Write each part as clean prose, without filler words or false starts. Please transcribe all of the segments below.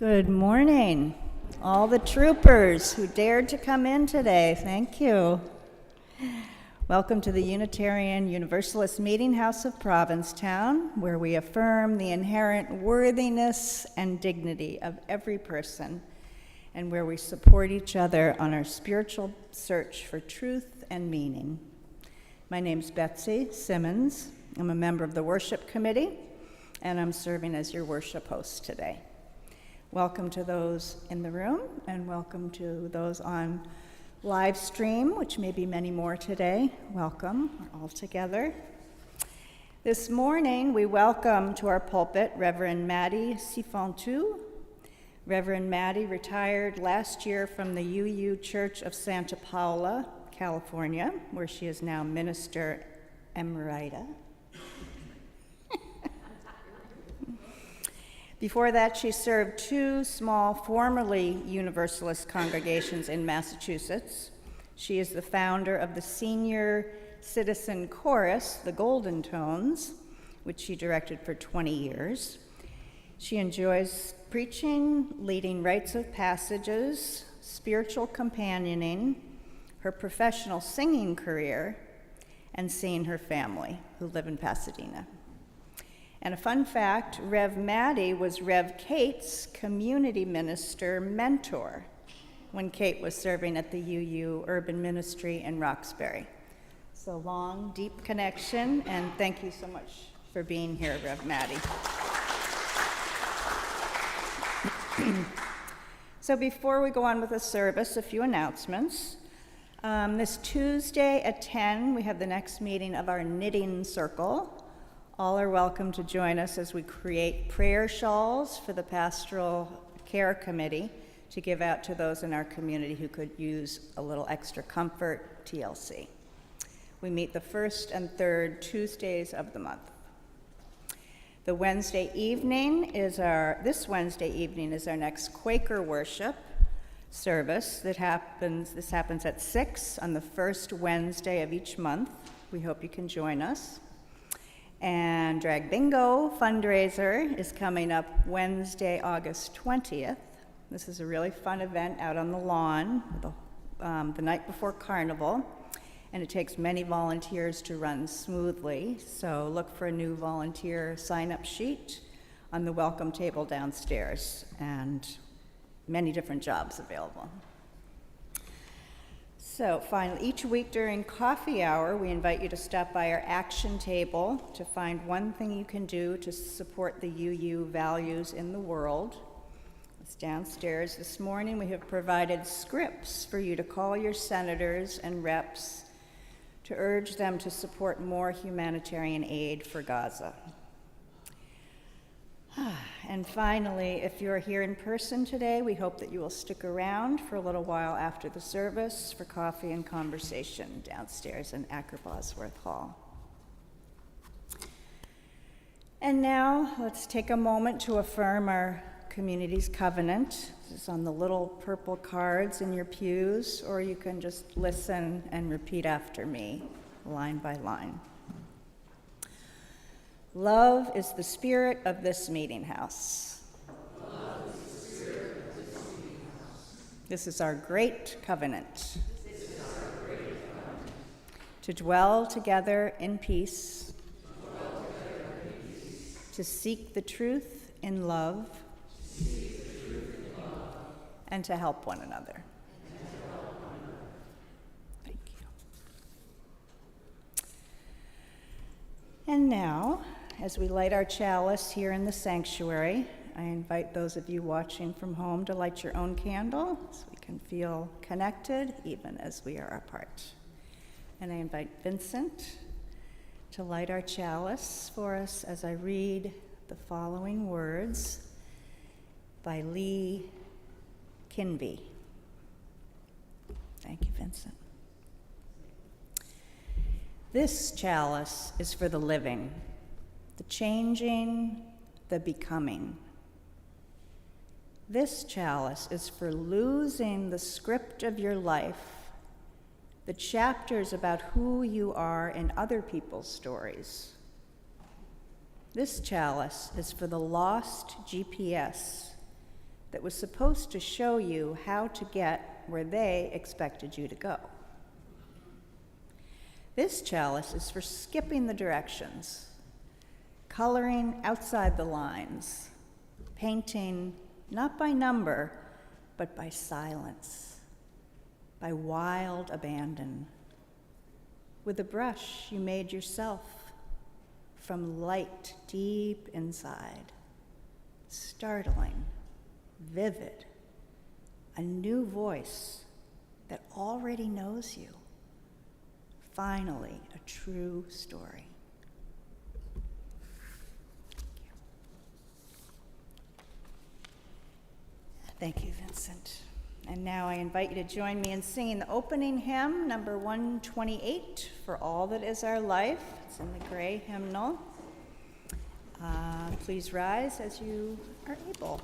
Good morning, all the troopers who dared to come in today. Thank you. Welcome to the Unitarian Universalist Meetinghouse of Provincetown, where we affirm the inherent worthiness and dignity of every person, and where we support each other on our spiritual search for truth and meaning. My name's Maddie Sifantus. I'm a member of the worship committee, and I'm serving as your worship host today. Welcome to those in the room, and welcome to those on live stream, which may be many more today. Welcome, we're all together. This morning, we welcome to our pulpit Reverend Maddie Sifantus. Reverend Maddie retired last year from the UU Church of Santa Paula, California, where she is now Minister Emerita. Before that, she served two small, formerly Universalist congregations in Massachusetts. She is the founder of the senior citizen chorus, the Golden Tones, which she directed for 20 years. She enjoys preaching, leading rites of passages, spiritual companioning, her professional singing career, and seeing her family, who live in Pasadena. And a fun fact, Rev Maddie was Rev Kate's community minister mentor when Kate was serving at the UU Urban Ministry in Roxbury. So long, deep connection, and thank you so much for being here, Rev Maddie. So before we go on with the service, a few announcements. This Tuesday at 10, we have the next meeting of our knitting circle. All are welcome to join us as we create prayer shawls for the Pastoral Care Committee to give out to those in our community who could use a little extra comfort, TLC. We meet the first and third Tuesdays of the month. This Wednesday evening is our next Quaker worship service this happens at 6 on the first Wednesday of each month. We hope you can join us. And Drag Bingo fundraiser is coming up Wednesday, August 20th. This is a really fun event out on the lawn the night before Carnival, and it takes many volunteers to run smoothly. So look for a new volunteer sign-up sheet on the welcome table downstairs, and many different jobs available. So finally, each week during coffee hour, we invite you to stop by our action table to find one thing you can do to support the UU values in the world. It's downstairs. This morning we have provided scripts for you to call your senators and reps to urge them to support more humanitarian aid for Gaza. And finally, if you're here in person today, we hope that you will stick around for a little while after the service for coffee and conversation downstairs in Acker Bosworth Hall. And now, let's take a moment to affirm our community's covenant. This is on the little purple cards in your pews, or you can just listen and repeat after me, line by line. Love is the spirit of this meeting house. Love is the spirit of this meeting house. This is our great covenant. This is our great covenant. To dwell together in peace. To dwell together in peace. To seek the truth in love. To seek the truth in love. And to help one another. Thank you. And now, as we light our chalice here in the sanctuary, I invite those of you watching from home to light your own candle so we can feel connected even as we are apart. And I invite Vincent to light our chalice for us as I read the following words by Lee Kinby. Thank you, Vincent. This chalice is for the living, the changing, the becoming. This chalice is for losing the script of your life, the chapters about who you are in other people's stories. This chalice is for the lost GPS, that was supposed to show you how to get where they expected you to go. This chalice is for skipping the directions, coloring outside the lines, painting not by number, but by silence, by wild abandon. With a brush you made yourself from light deep inside, startling, vivid, a new voice that already knows you. Finally, a true story. Thank you, Vincent. And now I invite you to join me in singing the opening hymn, number 128, For All That Is Our Life. It's in the gray hymnal. Please rise as you are able.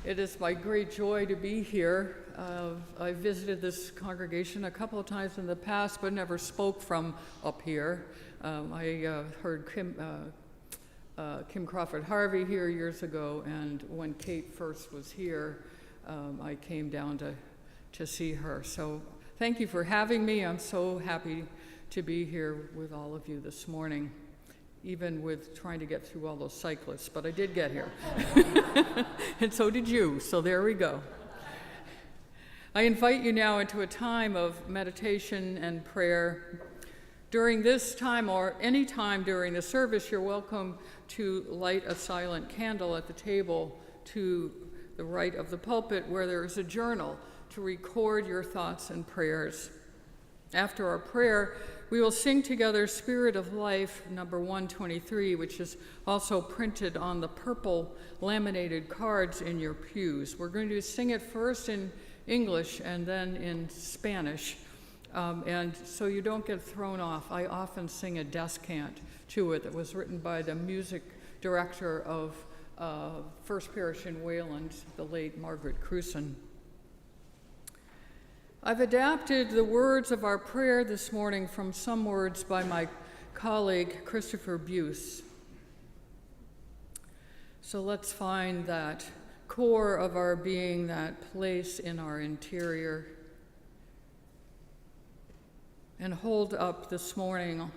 It is my great joy to be here. I visited this congregation a couple of times in the past, but never spoke from up here. I heard Kim Crawford Harvey here years ago, and when Kate first was here, I came down to see her. So thank you for having me. I'm so happy to be here with all of you this morning, even with trying to get through all those cyclists, but I did get here. And so did you, so there we go. I invite you now into a time of meditation and prayer. During this time, or any time during the service, you're welcome to light a silent candle at the table to the right of the pulpit, where there is a journal to record your thoughts and prayers. After our prayer, we will sing together Spirit of Life, number 123, which is also printed on the purple laminated cards in your pews. We're going to sing it first in English and then in Spanish, and so you don't get thrown off. I often sing a descant to it that was written by the music director of First Parish in Wayland, the late Margaret Cruson. I've adapted the words of our prayer this morning from some words by my colleague, Christopher Buse. So let's find that core of our being, that place in our interior, and hold up this morning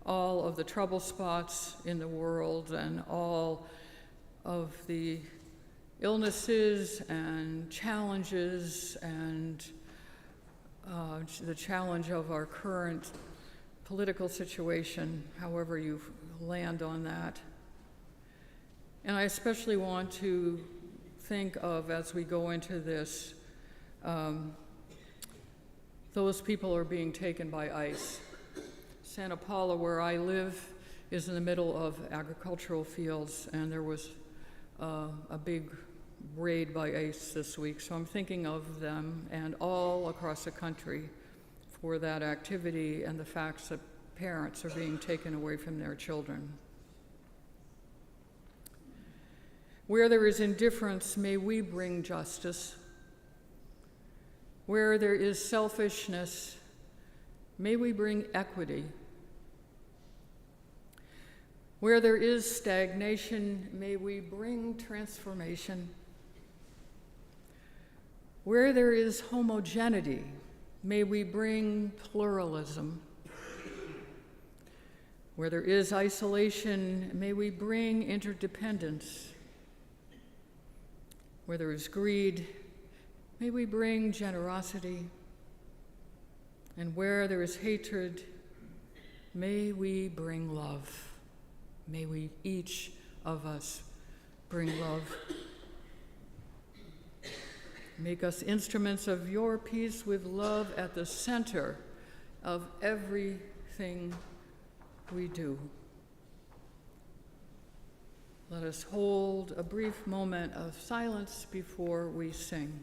all of the trouble spots in the world and all of the illnesses and challenges and the challenge of our current political situation, however you land on that. And I especially want to think of, as we go into this, those people are being taken by ICE. Santa Paula, where I live, is in the middle of agricultural fields, and there was a big raid by ICE this week. So I'm thinking of them and all across the country for that activity and the facts that parents are being taken away from their children. Where there is indifference, may we bring justice. Where there is selfishness, may we bring equity. Where there is stagnation, may we bring transformation. Where there is homogeneity, may we bring pluralism. Where there is isolation, may we bring interdependence. Where there is greed, may we bring generosity. And where there is hatred, may we bring love. May we, each of us, bring love. Make us instruments of your peace with love at the center of everything we do. Let us hold a brief moment of silence before we sing.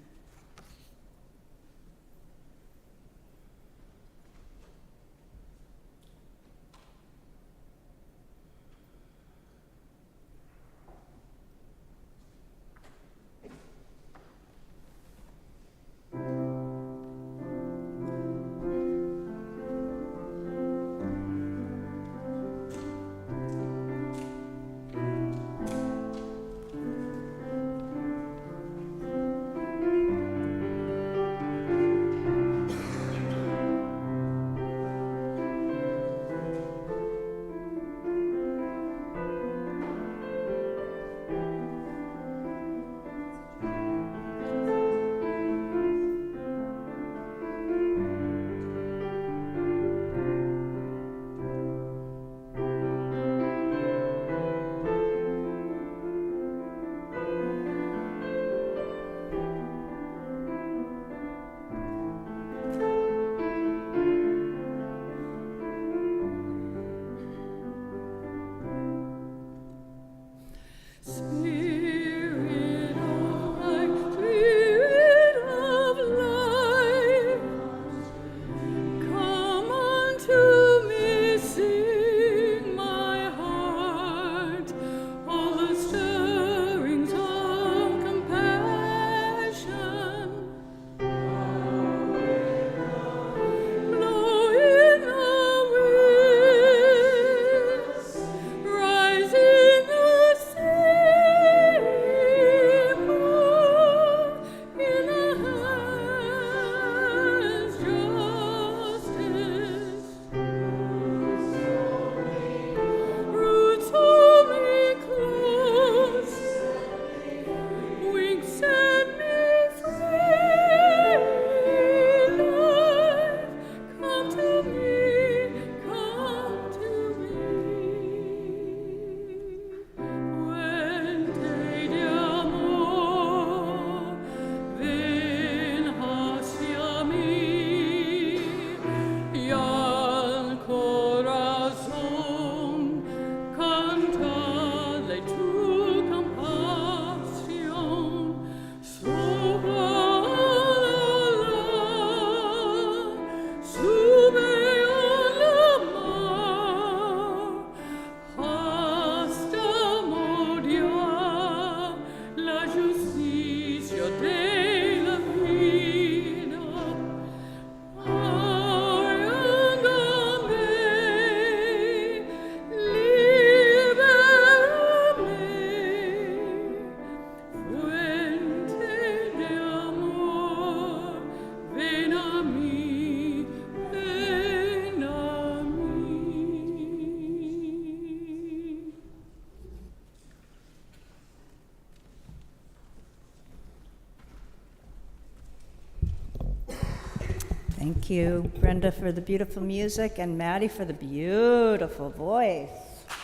Thank you, Brenda, for the beautiful music, and Maddie for the beautiful voice.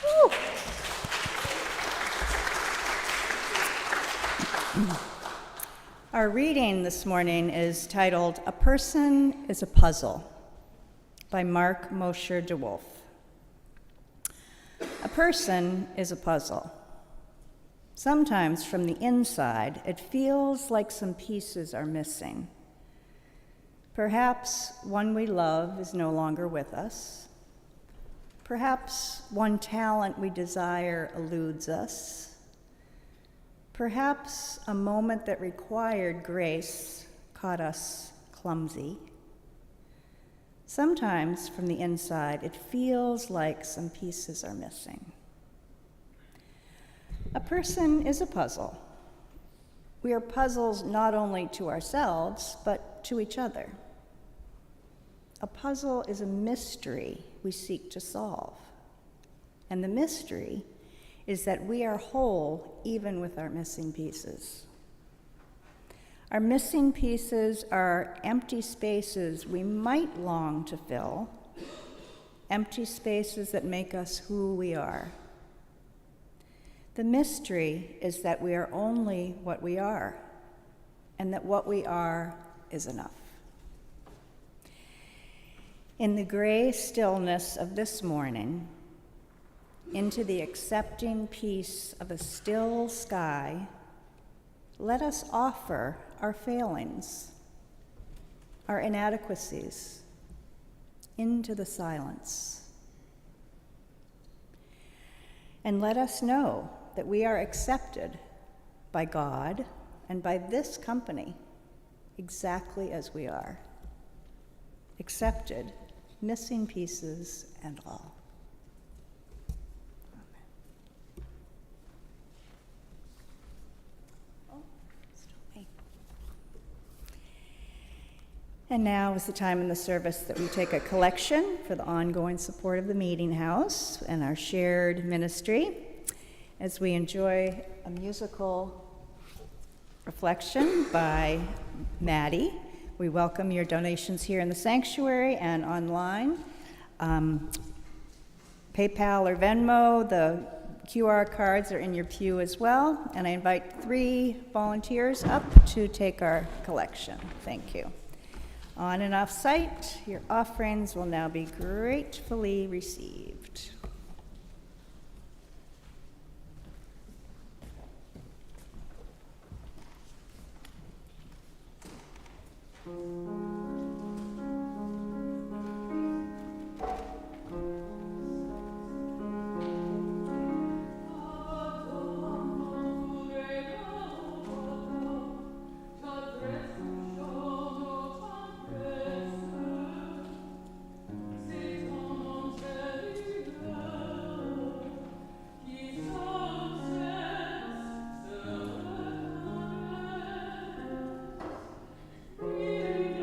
Woo. Our reading this morning is titled "A Person is a Puzzle" by Mark Mosher DeWolf. A person is a puzzle. Sometimes from the inside, it feels like some pieces are missing. Perhaps one we love is no longer with us. Perhaps one talent we desire eludes us. Perhaps a moment that required grace caught us clumsy. Sometimes from the inside, it feels like some pieces are missing. A person is a puzzle. We are puzzles not only to ourselves, but to each other. A puzzle is a mystery we seek to solve. And the mystery is that we are whole even with our missing pieces. Our missing pieces are empty spaces we might long to fill, empty spaces that make us who we are. The mystery is that we are only what we are, and that what we are is enough. In the gray stillness of this morning, into the accepting peace of a still sky, let us offer our failings, our inadequacies, into the silence. And let us know that we are accepted by God and by this company exactly as we are. Accepted, missing pieces and all. And now is the time in the service that we take a collection for the ongoing support of the Meetinghouse and our shared ministry. As we enjoy a musical reflection by Maddie, we welcome your donations here in the sanctuary and online. PayPal or Venmo, the QR cards are in your pew as well. And I invite 3 volunteers up to take our collection. Thank you. On and off site, your offerings will now be gratefully received. Thank you.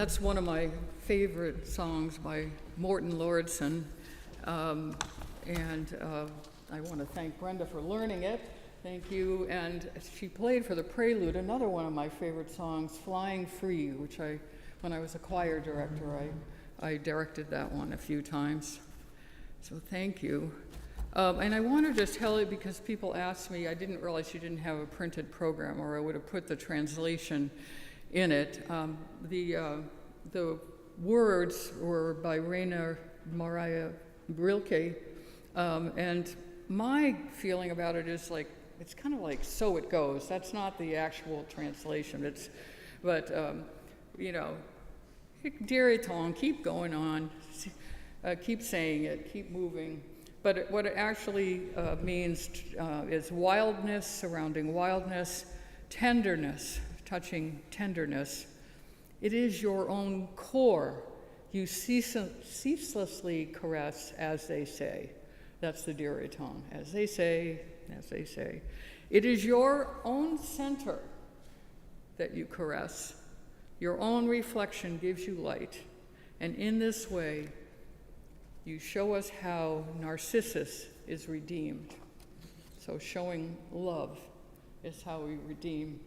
that's one of my favorite songs by Morton Lordson. I want to thank Brenda for learning it. Thank you. And she played for the prelude another one of my favorite songs, Flying Free, which when I was a choir director, I directed that one a few times. So thank you. And I wanted to tell you, because people asked me, I didn't realize you didn't have a printed program, or I would have put the translation in it. The words were by Rainer Maria Rilke, and my feeling about it is like, it's kind of like So It Goes. That's not the actual translation. Direton, keep going on, keep saying it, keep moving. But what it actually means is wildness, surrounding wildness, tenderness, touching tenderness. It is your own core you ceaselessly caress, as they say. That's the direton, as they say, as they say. It is your own center that you caress. Your own reflection gives you light. And in this way, you show us how Narcissus is redeemed. So showing love is how we redeem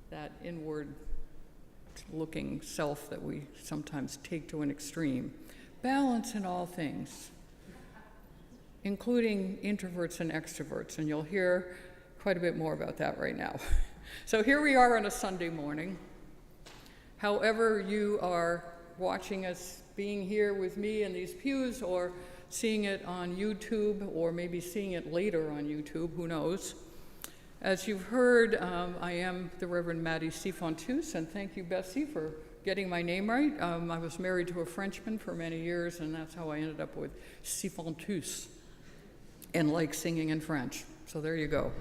that inward-looking self that we sometimes take to an extreme. Balance in all things, including introverts and extroverts, and you'll hear quite a bit more about that right now. So here we are on a Sunday morning. However you are watching us, being here with me in these pews, or seeing it on YouTube, or maybe seeing it later on YouTube, who knows. As you've heard, I am the Reverend Maddie Sifantus, and thank you, Bessie, for getting my name right. I was married to a Frenchman for many years, and that's how I ended up with Sifantus, and like singing in French. So there you go.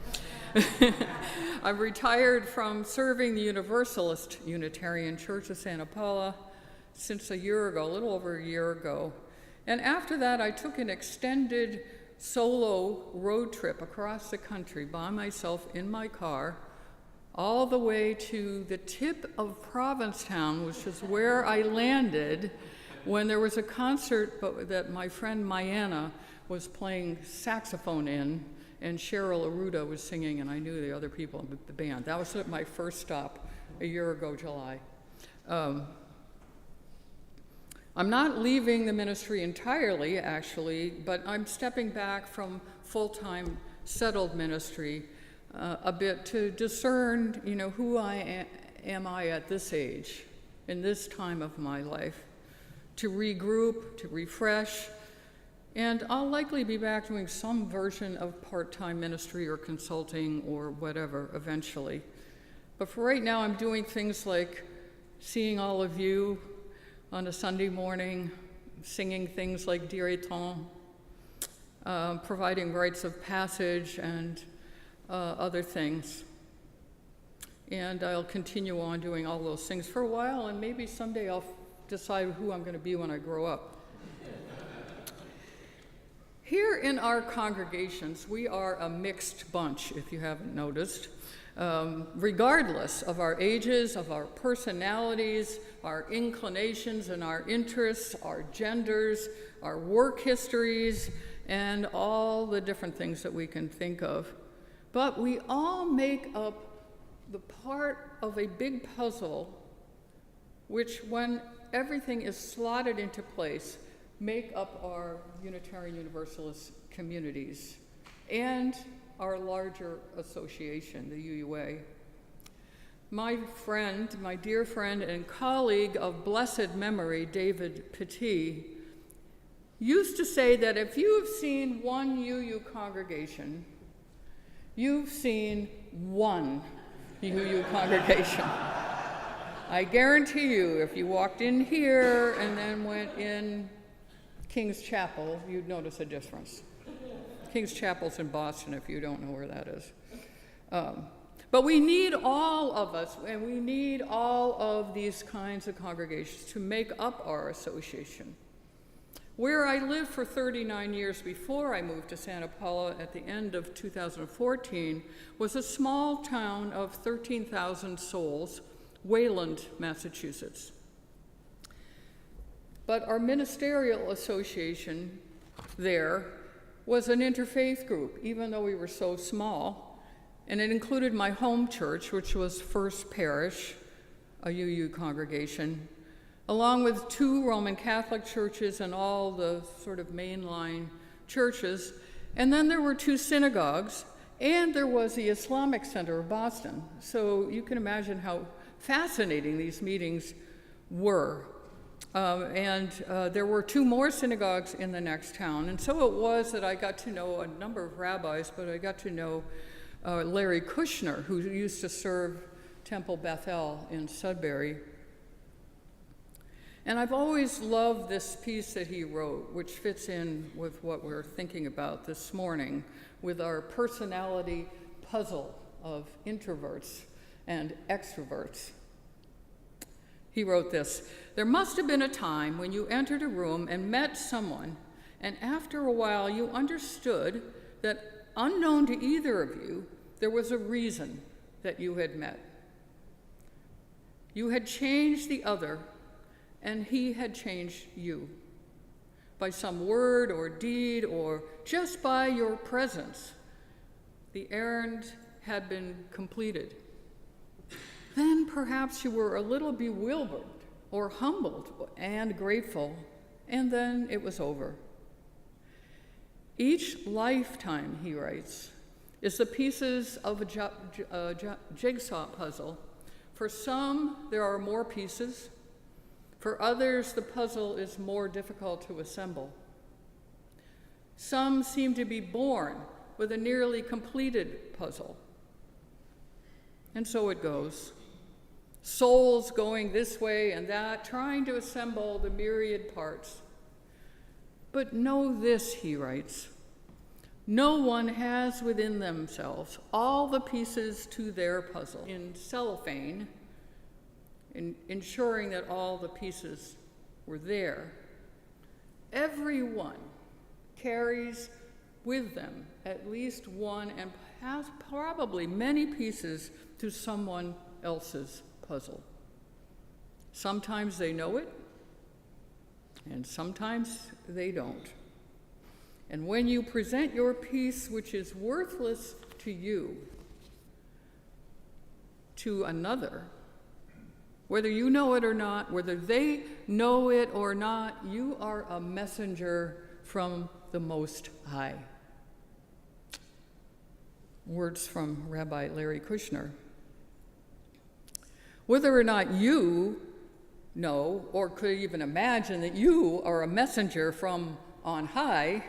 I'm retired from serving the Universalist Unitarian Church of Santa Paula since a little over a year ago. And after that, I took an extended solo road trip across the country by myself in my car, all the way to the tip of Provincetown, which is where I landed when there was a concert that my friend Mayanna was playing saxophone in, and Cheryl Aruda was singing, and I knew the other people in the band. That was my first stop a year ago, July. I'm not leaving the ministry entirely, actually, but I'm stepping back from full-time settled ministry a bit to discern, who am I at this age, in this time of my life, to regroup, to refresh, and I'll likely be back doing some version of part-time ministry or consulting or whatever eventually. But for right now, I'm doing things like seeing all of you on a Sunday morning, singing things like Direton, providing rites of passage and other things. And I'll continue on doing all those things for a while, and maybe someday I'll decide who I'm going to be when I grow up. Here in our congregations, we are a mixed bunch, if you haven't noticed. Regardless of our ages, of our personalities, our inclinations and our interests, our genders, our work histories, and all the different things that we can think of. But we all make up the part of a big puzzle, which, when everything is slotted into place, make up our Unitarian Universalist communities and our larger association, the UUA. My dear friend and colleague of blessed memory, David Petit, used to say that if you have seen one UU congregation, you've seen one UU congregation. I guarantee you, if you walked in here and then went in King's Chapel, you'd notice a difference. King's Chapel's in Boston, if you don't know where that is. But we need all of us, and we need all of these kinds of congregations to make up our association. Where I lived for 39 years before I moved to Santa Paula at the end of 2014 was a small town of 13,000 souls, Wayland, Massachusetts. But our ministerial association there was an interfaith group, even though we were so small. And it included my home church, which was First Parish, a UU congregation, along with 2 Roman Catholic churches and all the sort of mainline churches. And then there were 2 synagogues, and there was the Islamic Center of Boston. So you can imagine how fascinating these meetings were. There were 2 more synagogues in the next town. And so it was that I got to know a number of rabbis, but I got to know Larry Kushner, who used to serve Temple Bethel in Sudbury. And I've always loved this piece that he wrote, which fits in with what we're thinking about this morning, with our personality puzzle of introverts and extroverts. He wrote this: "There must have been a time when you entered a room and met someone, and after a while you understood that, unknown to either of you, there was a reason that you had met. You had changed the other, and he had changed you. By some word or deed, or just by your presence, the errand had been completed. Then perhaps you were a little bewildered or humbled and grateful, and then it was over. Each lifetime," he writes, "is the pieces of a jigsaw puzzle. For some, there are more pieces. For others, the puzzle is more difficult to assemble. Some seem to be born with a nearly completed puzzle. And so it goes. Souls going this way and that, trying to assemble the myriad parts. But know this," he writes, "no one has within themselves all the pieces to their puzzle in cellophane, ensuring that all the pieces were there. Everyone carries with them at least one and has probably many pieces to someone else's puzzle. Sometimes they know it, and sometimes they don't. And when you present your piece, which is worthless to you, to another, whether you know it or not, whether they know it or not, you are a messenger from the Most High." Words from Rabbi Larry Kushner. Whether or not you know or could even imagine that you are a messenger from on high,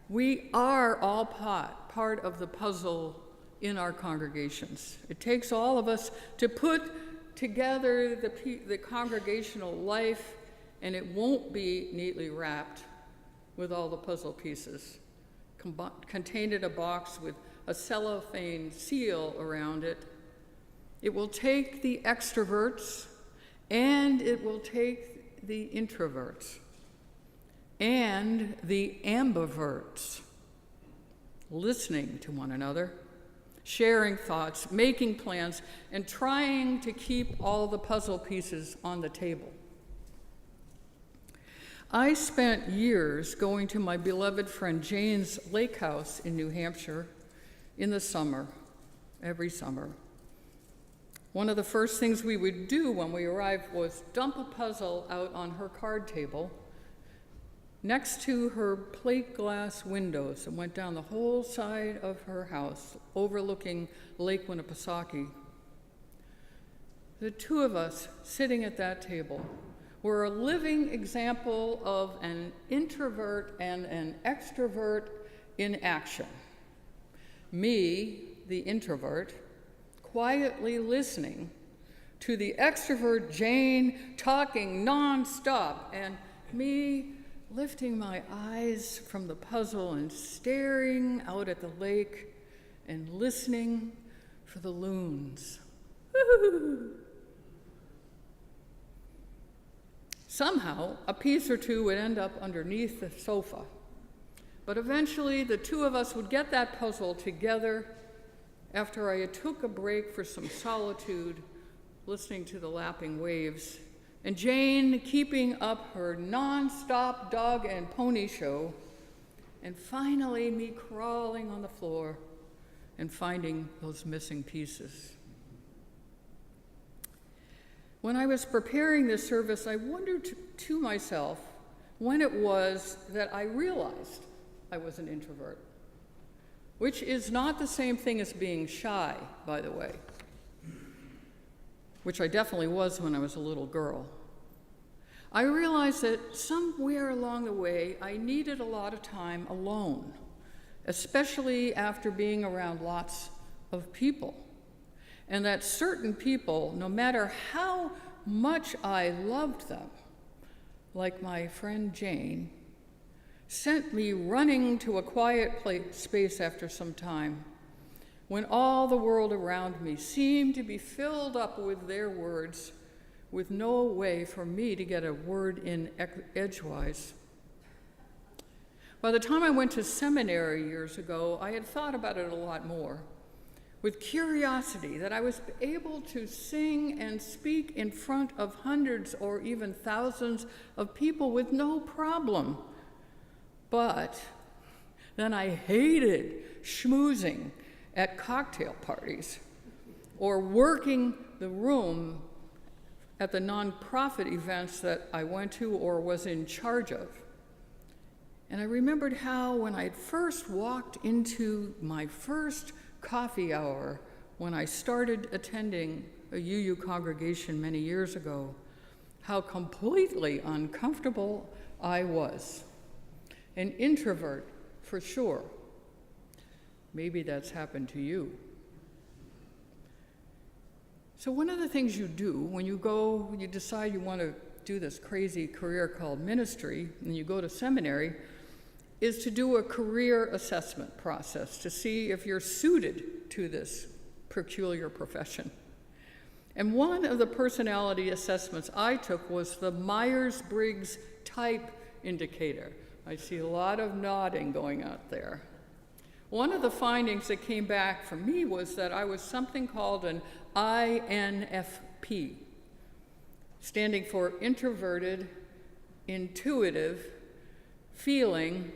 we are all part of the puzzle in our congregations. It takes all of us to put together the congregational life, and it won't be neatly wrapped with all the puzzle pieces, contained in a box with a cellophane seal around it. It will take the extroverts, and it will take the introverts, and the ambiverts, listening to one another, sharing thoughts, making plans, and trying to keep all the puzzle pieces on the table. I spent years going to my beloved friend Jane's lake house in New Hampshire in the summer, every summer. One of the first things we would do when we arrived was dump a puzzle out on her card table next to her plate glass windows and went down the whole side of her house, overlooking Lake Winnipesaukee. The two of us sitting at that table were a living example of an introvert and an extrovert in action. Me, the introvert, quietly listening to the extrovert Jane talking nonstop, and me lifting my eyes from the puzzle and staring out at the lake and listening for the loons. Somehow, a piece or two would end up underneath the sofa, but eventually the two of us would get that puzzle together after I took a break for some solitude, listening to the lapping waves and Jane keeping up her non-stop dog and pony show, and finally me crawling on the floor and finding those missing pieces. When I was preparing this service, I wondered to myself when it was that I realized I was an introvert, which is not the same thing as being shy, by the way, which I definitely was when I was a little girl. I realized that somewhere along the way, I needed a lot of time alone, especially after being around lots of people. And that certain people, no matter how much I loved them, like my friend Jane, sent me running to a quiet space after some time, when all the world around me seemed to be filled up with their words, with no way for me to get a word in edgewise. By the time I went to seminary years ago, I had thought about it a lot more, with curiosity that I was able to sing and speak in front of hundreds or even thousands of people with no problem. But then I hated schmoozing at cocktail parties or working the room at the nonprofit events that I went to or was in charge of. And I remembered how when I first walked into my first coffee hour when I started attending a UU congregation many years ago, how completely uncomfortable I was. An introvert, for sure. Maybe that's happened to you. So one of the things you do when you decide you want to do this crazy career called ministry, and you go to seminary, is to do a career assessment process to see if you're suited to this peculiar profession. And one of the personality assessments I took was the Myers-Briggs Type Indicator. I see a lot of nodding going out there. One of the findings that came back for me was that I was something called an INFP, standing for introverted, intuitive, feeling,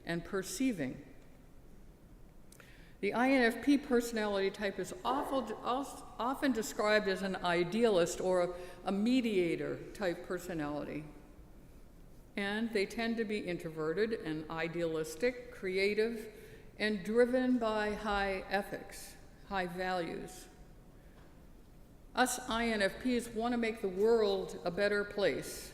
and perceiving. The INFP personality type is often described as an idealist or a mediator type personality. And they tend to be introverted and idealistic, creative, and driven by high ethics, high values. Us INFPs want to make the world a better place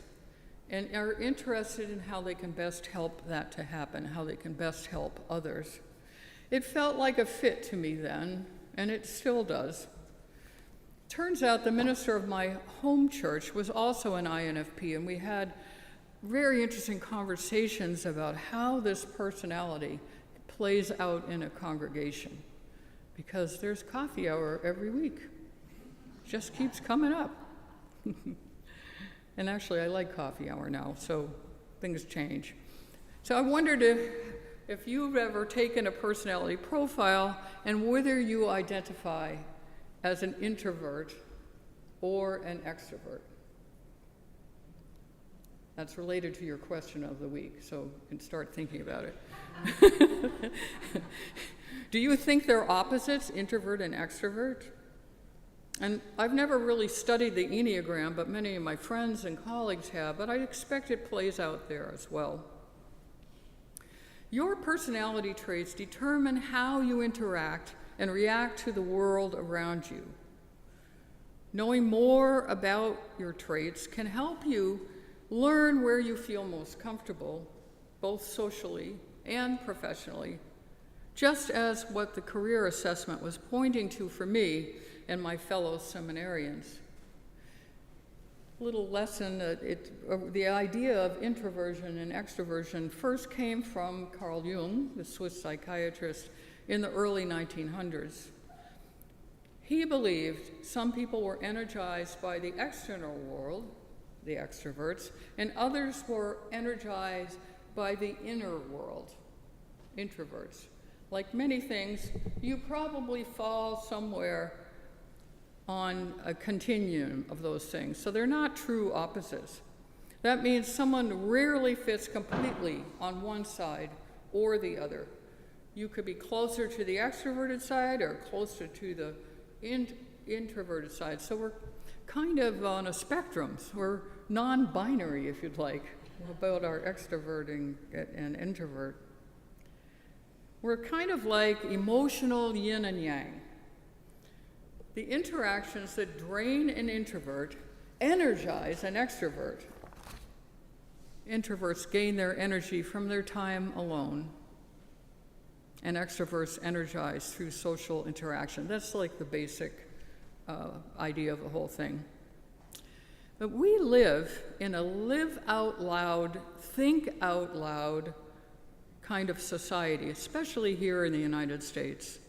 and are interested in how they can best help that to happen, how they can best help others. It felt like a fit to me then, and it still does. Turns out the minister of my home church was also an INFP, and we had very interesting conversations about how this personality plays out in a congregation, because there's coffee hour every week. Just keeps coming up. And actually, I like coffee hour now, so things change. So I wondered if you've ever taken a personality profile and whether you identify as an introvert or an extrovert. That's related to your question of the week, so you can start thinking about it. Do you think they're opposites, introvert and extrovert? And I've never really studied the Enneagram, but many of my friends and colleagues have, but I expect it plays out there as well. Your personality traits determine how you interact and react to the world around you. Knowing more about your traits can help you learn where you feel most comfortable, both socially and professionally, just as what the career assessment was pointing to for me and my fellow seminarians. Little lesson, the idea of introversion and extroversion first came from Carl Jung, the Swiss psychiatrist, in the early 1900s. He believed some people were energized by the external world, the extroverts, and others were energized by the inner world, introverts. Like many things, you probably fall somewhere on a continuum of those things. So they're not true opposites. That means someone rarely fits completely on one side or the other. You could be closer to the extroverted side or closer to the introverted side. So we're kind of on a spectrum. We're non-binary, if you'd like, about our extroverting and introvert. We're kind of like emotional yin and yang. The interactions that drain an introvert energize an extrovert. Introverts gain their energy from their time alone, and extroverts energize through social interaction. That's like the basic idea of the whole thing. But we live in a live out loud, think out loud kind of society, especially here in the United States.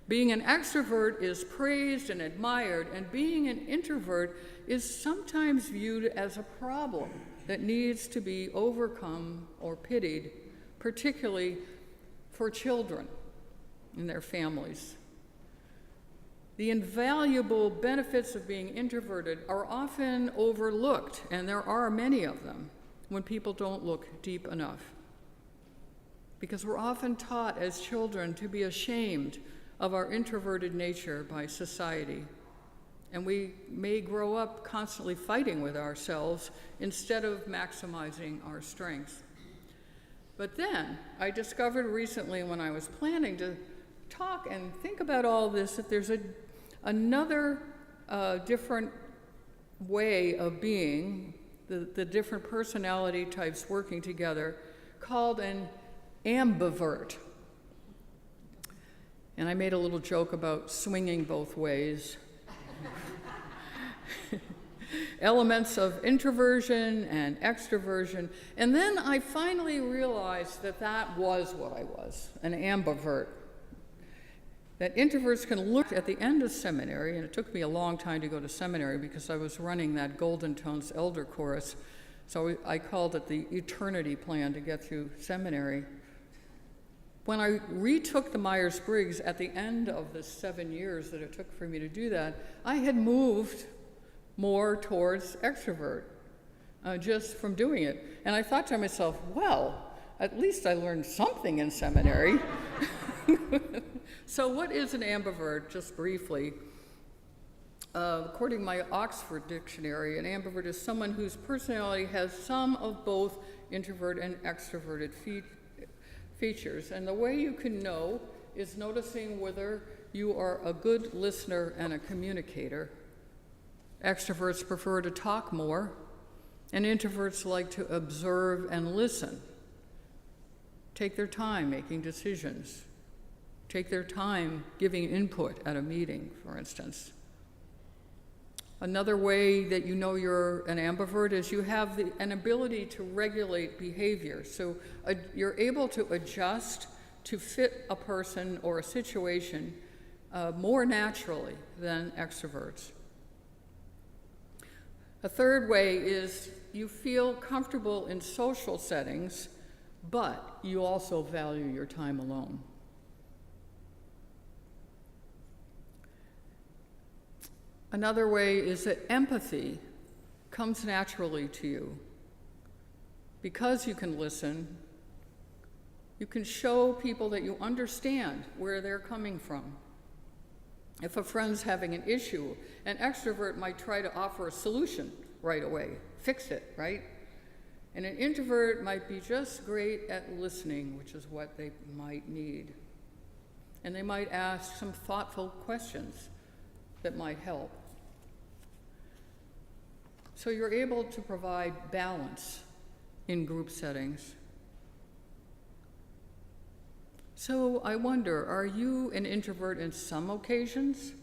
Being an extrovert is praised and admired, and being an introvert is sometimes viewed as a problem that needs to be overcome or pitied, particularly for children and their families. The invaluable benefits of being introverted are often overlooked, and there are many of them when people don't look deep enough. Because we're often taught as children to be ashamed of our introverted nature by society. And we may grow up constantly fighting with ourselves instead of maximizing our strengths. But then I discovered recently when I was planning to talk and think about all this that there's another different way of being, the different personality types working together, called an ambivert. And I made a little joke about swinging both ways. Elements of introversion and extroversion. And then I finally realized that that was what I was, an ambivert. That introverts can look at the end of seminary, and it took me a long time to go to seminary because I was running that Golden Tones Elder Chorus, so I called it the eternity plan to get through seminary. When I retook the Myers-Briggs at the end of the 7 years that it took for me to do that, I had moved more towards extrovert just from doing it. And I thought to myself, well, at least I learned something in seminary. So what is an ambivert, just briefly? According to my Oxford dictionary, an ambivert is someone whose personality has some of both introvert and extroverted features. And the way you can know is noticing whether you are a good listener and a communicator. Extroverts prefer to talk more, and introverts like to observe and listen. Take their time making decisions. Take their time giving input at a meeting, for instance. Another way that you know you're an ambivert is you have an ability to regulate behavior. So you're able to adjust to fit a person or a situation more naturally than extroverts. A third way is you feel comfortable in social settings, but you also value your time alone. Another way is that empathy comes naturally to you. Because you can listen, you can show people that you understand where they're coming from. If a friend's having an issue, an extrovert might try to offer a solution right away, fix it, right? And an introvert might be just great at listening, which is what they might need. And they might ask some thoughtful questions that might help. So you're able to provide balance in group settings. So I wonder, are you an introvert in some occasions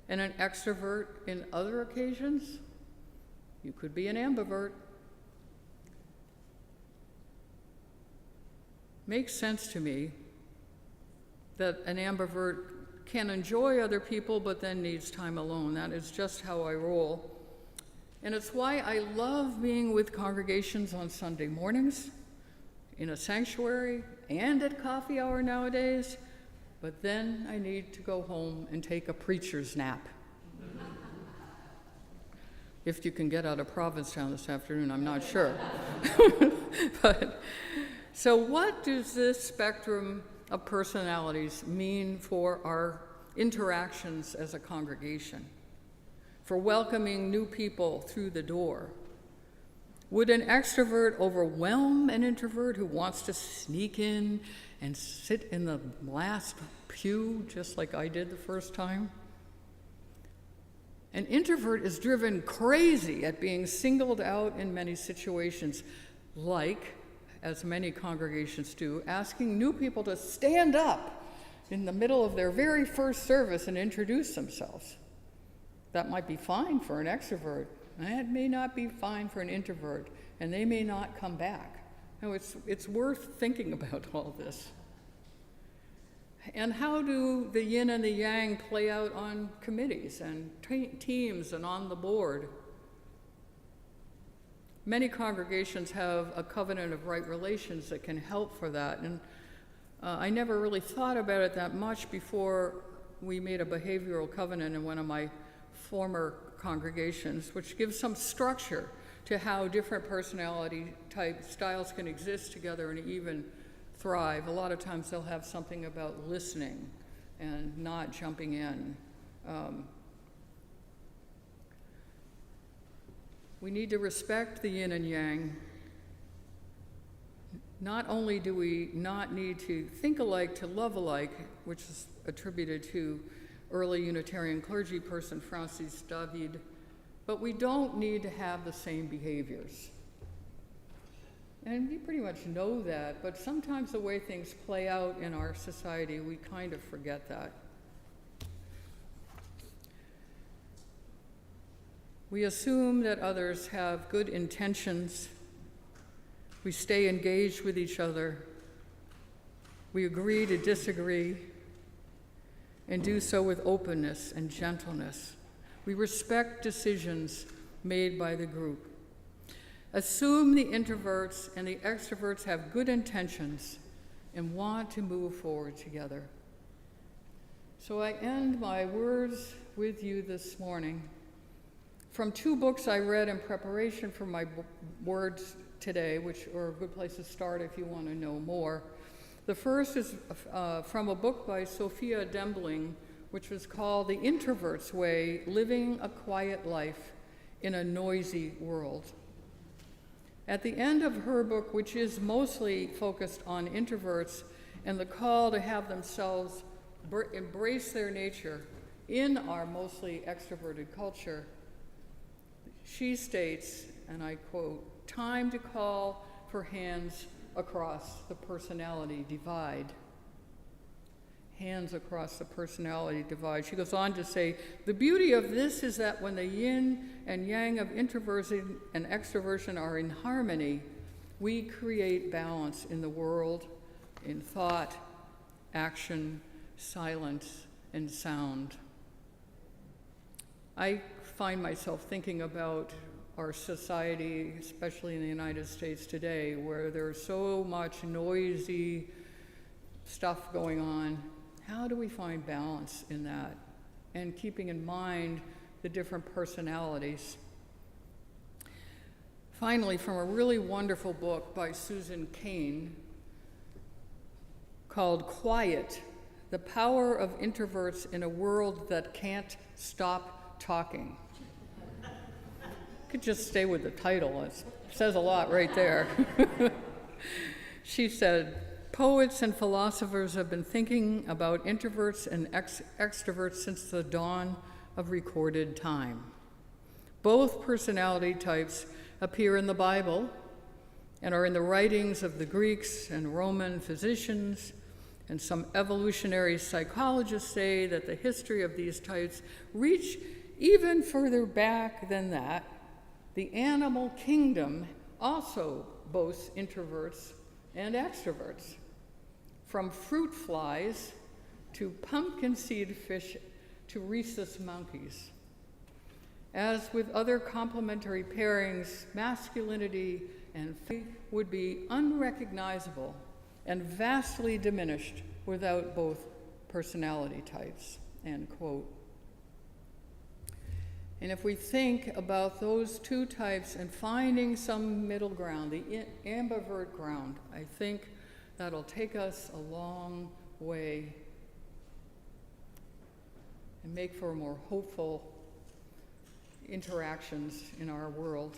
and an extrovert in other occasions? You could be an ambivert. Makes sense to me that an ambivert can enjoy other people but then needs time alone. That is just how I roll. And it's why I love being with congregations on Sunday mornings, in a sanctuary, and at coffee hour nowadays, but then I need to go home and take a preacher's nap If you can get out of Provincetown this afternoon, I'm not sure. So what does this spectrum of personalities mean for our interactions as a congregation, for welcoming new people through the door? Would an extrovert overwhelm an introvert who wants to sneak in and sit in the last pew, just like I did the first time? An introvert is driven crazy at being singled out in many situations, like, as many congregations do, asking new people to stand up in the middle of their very first service and introduce themselves. That might be fine for an extrovert. That may not be fine for an introvert, and they may not come back. No, it's worth thinking about all this. And how do the yin and the yang play out on committees and teams and on the board? Many congregations have a covenant of right relations that can help for that. And I never really thought about it that much before we made a behavioral covenant in one of my former congregations, which gives some structure to how different personality type styles can exist together and even thrive. A lot of times they'll have something about listening and not jumping in. We need to respect the yin and yang. Not only do we not need to think alike to love alike, which is attributed to early Unitarian clergy person Francis David, but we don't need to have the same behaviors. And we pretty much know that, but sometimes the way things play out in our society, we kind of forget that. We assume that others have good intentions. We stay engaged with each other. We agree to disagree and do so with openness and gentleness. We respect decisions made by the group. Assume the introverts and the extroverts have good intentions and want to move forward together. So I end my words with you this morning from two books I read in preparation for my words today, which are a good place to start if you want to know more. The first is from a book by Sophia Dembling, which was called The Introvert's Way, Living a Quiet Life in a Noisy World. At the end of her book, which is mostly focused on introverts and the call to have themselves embrace their nature in our mostly extroverted culture, she states, and I quote, "Time to call for hands across the personality divide." Hands across the personality divide. She goes on to say, "The beauty of this is that when the yin and yang of introversion and extroversion are in harmony, we create balance in the world, in thought, action, silence, and sound." I find myself thinking about our society, especially in the United States today, where there's so much noisy stuff going on. How do we find balance in that? And keeping in mind the different personalities. Finally, from a really wonderful book by Susan Cain called Quiet, The Power of Introverts in a World That Can't Stop Talking. Could just stay with the title. It says a lot right there. She said, "Poets and philosophers have been thinking about introverts and extroverts since the dawn of recorded time. Both personality types appear in the Bible and are in the writings of the Greeks and Roman physicians, and some evolutionary psychologists say that the history of these types reach even further back than that. The animal kingdom also boasts introverts and extroverts, from fruit flies to pumpkin seed fish to rhesus monkeys. As with other complementary pairings, masculinity and femininity would be unrecognizable and vastly diminished without both personality types," end quote. And if we think about those two types and finding some middle ground, the ambivert ground, I think that'll take us a long way and make for more hopeful interactions in our world.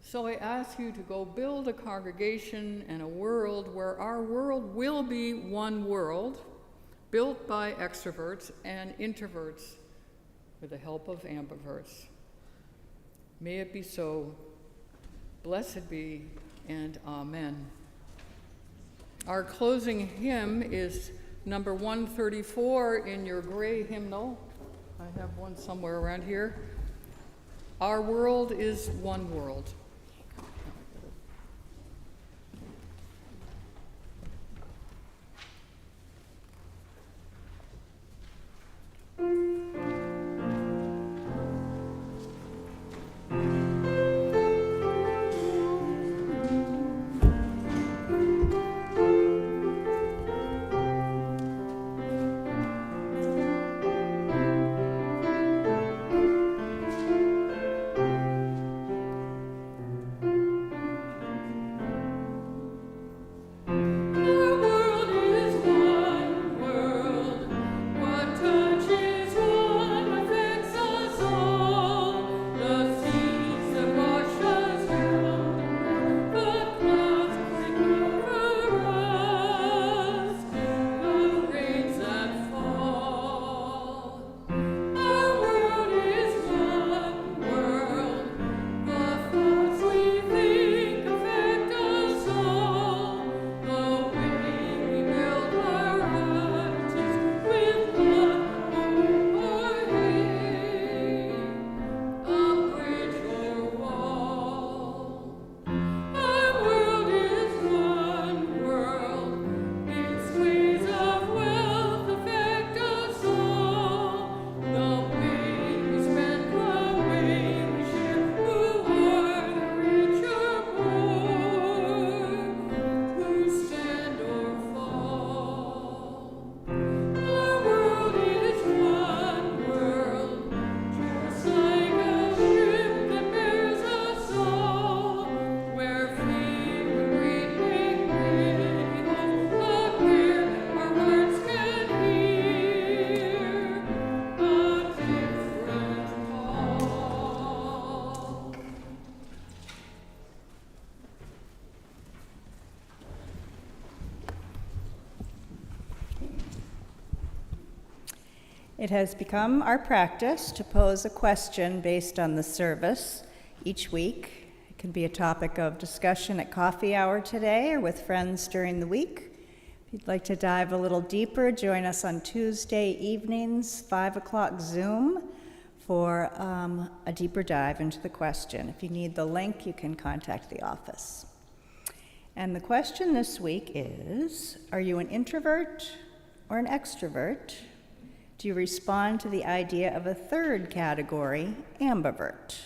So I ask you to go build a congregation and a world where our world will be one world, built by extroverts and introverts with the help of ambiverts. May it be so. Blessed be, and amen. Our closing hymn is number 134 in your gray hymnal. I have one somewhere around here. Our world is one world. It has become our practice to pose a question based on the service each week. It can be a topic of discussion at coffee hour today or with friends during the week. If you'd like to dive a little deeper, join us on Tuesday evenings, 5 o'clock Zoom, for a deeper dive into the question. If you need the link, you can contact the office. And the question this week is, are you an introvert or an extrovert? Do you respond to the idea of a third category, ambivert?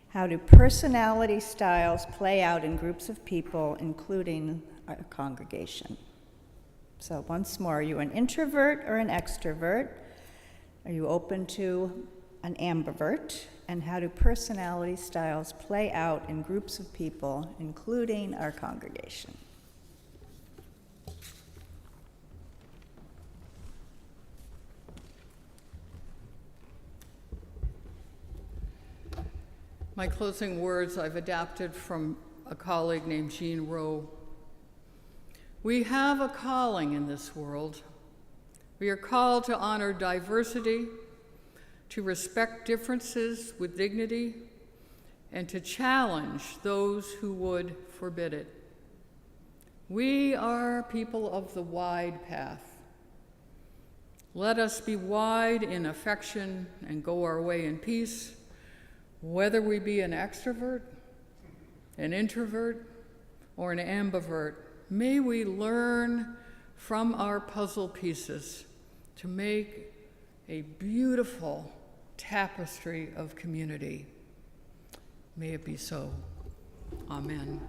How do personality styles play out in groups of people, including a congregation? So once more, are you an introvert or an extrovert? Are you open to an ambivert? And how do personality styles play out in groups of people, including our congregation? My closing words I've adapted from a colleague named Jean Rowe. We have a calling in this world. We are called to honor diversity, to respect differences with dignity, and to challenge those who would forbid it. We are people of the wide path. Let us be wide in affection and go our way in peace, whether we be an extrovert, an introvert, or an ambivert. May we learn from our puzzle pieces to make a beautiful tapestry of community. May it be so. Amen.